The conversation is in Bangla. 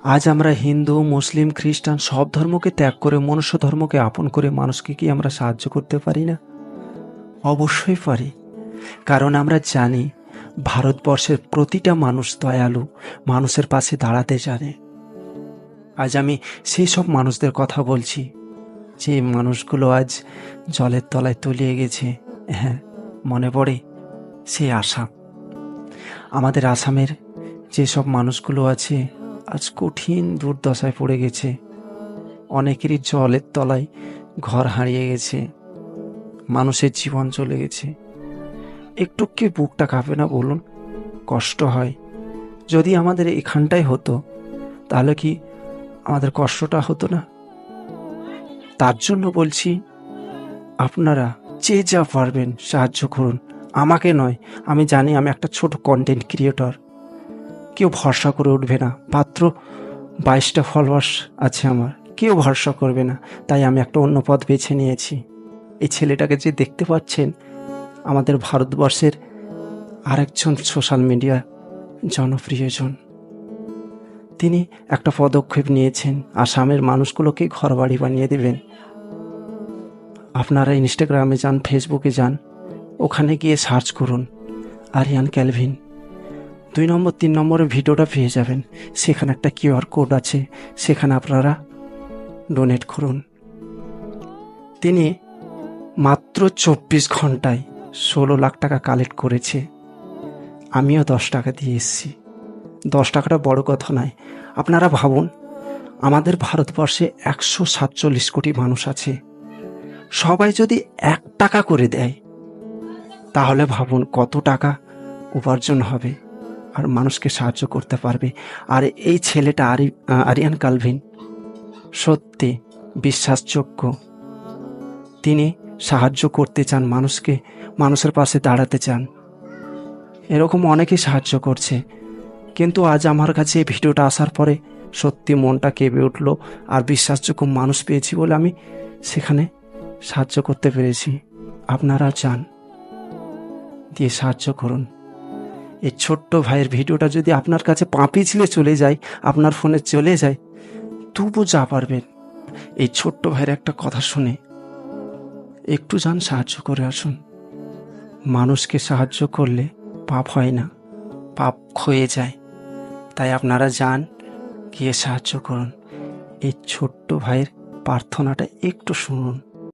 আজ আমরা হিন্দু, মুসলিম, খ্রিস্টান সব ধর্মকে ত্যাগ করে মনুষ্য ধর্মকে আপন করে মানুষকে কি আমরা সাহায্য করতে পারি না? অবশ্যই পারি। কারণ আমরা জানি ভারতবর্ষের প্রতিটা মানুষ দয়ালু, মানুষের পাশে দাঁড়াতে জানে। আজ আমি সেই সব মানুষদের কথা বলছি যে মানুষগুলো আজ জলের তলায় তলিয়ে গেছে। হ্যাঁ, মনে পড়ে সেই আসাম। আমাদের আসামের যেসব মানুষগুলো আছে আজ কঠিন দুর্দশায় পড়ে গেছে। অনেকেরই জলের তলায় ঘর হারিয়ে গেছে, মানুষের জীবন চলে গেছে। একটু কি বুকটা কাঁপে না বলুন? কষ্ট হয়। যদি আমাদের এখানটাই হতো তাহলে কি আমাদের কষ্টটা হতো না? তার জন্য বলছি, আপনারা যে যা পারবেন সাহায্য করুন। আমাকে নয়, আমি জানি আমি একটা ছোট কন্টেন্ট ক্রিয়েটর, কেউ ভরসা করে উঠবে না। মাত্র 22টা ফলোয়ার্স আছে আমার, কেউ ভরসা করবে না। তাই আমি একটা অন্য পথ বেছে নিয়েছি। এই ছেলেটাকে যে দেখতে পাচ্ছেন, আমাদের ভারতবর্ষের আরেকজন সোশ্যাল মিডিয়া জনপ্রিয়জন। তিনি একটা পদক্ষেপ নিয়েছেন, আসামের মানুষগুলোকে ঘরবাড়ি বানিয়ে দেবেন। আপনারা ইনস্টাগ্রামে যান, ফেসবুকে যান, ওখানে গিয়ে সার্চ করুন আরিয়ান ক্যালভিন। 2 নম্বর 3 নম্বরের ভিডিওটা পেয়ে যাবেন। সেখানে একটা কিউআর কোড আছে, সেখানে আপনারা ডোনেট করুন। তিনি মাত্র 24 ঘন্টায় 16 লাখ টাকা কালেক্ট করেছে। আমিও 10 টাকা দিয়ে এসেছি। 10 টাকাটা বড় কথা নয়। আপনারা ভাবুন, আমাদের ভারতবর্ষে 147 কোটি মানুষ আছে। সবাই যদি 1 টাকা করে দেয়, তাহলে ভাবুন কত টাকা উপার্জন হবে আর মানুষকে সাহায্য করতে পারবে। আর এই ছেলেটা আরিয়ান ক্যালভিন সত্যি বিশ্বাসযোগ্য। তিনি সাহায্য করতে চান মানুষকে, মানুষের পাশে দাঁড়াতে চান। এরকম অনেকেই সাহায্য করছে, কিন্তু আজ আমার কাছে এই ভিডিওটা আসার পরে সত্যি মনটা কেঁপে উঠল। আর বিশ্বাসযোগ্য মানুষ পেয়েছি বলে আমি সেখানে সাহায্য করতে পেরেছি। আপনারা যান, দিয়ে সাহায্য করুন। এই ছোট্ট ভাইয়ের ভিডিওটা যদি আপনার কাছে পা পিছলে চলে যায়, আপনার ফোনে চলে যায়, তবু যা পারবেন এই ছোট্ট ভাইয়ের একটা কথা শুনে একটু যান, সাহায্য করে আসুন। মানুষকে সাহায্য করলে পাপ হয় না, পাপ ক্ষয়ে যায়। তাই আপনারা যান, গিয়ে সাহায্য করুন। এই ছোট্ট ভাইয়ের প্রার্থনাটা একটু শুনুন।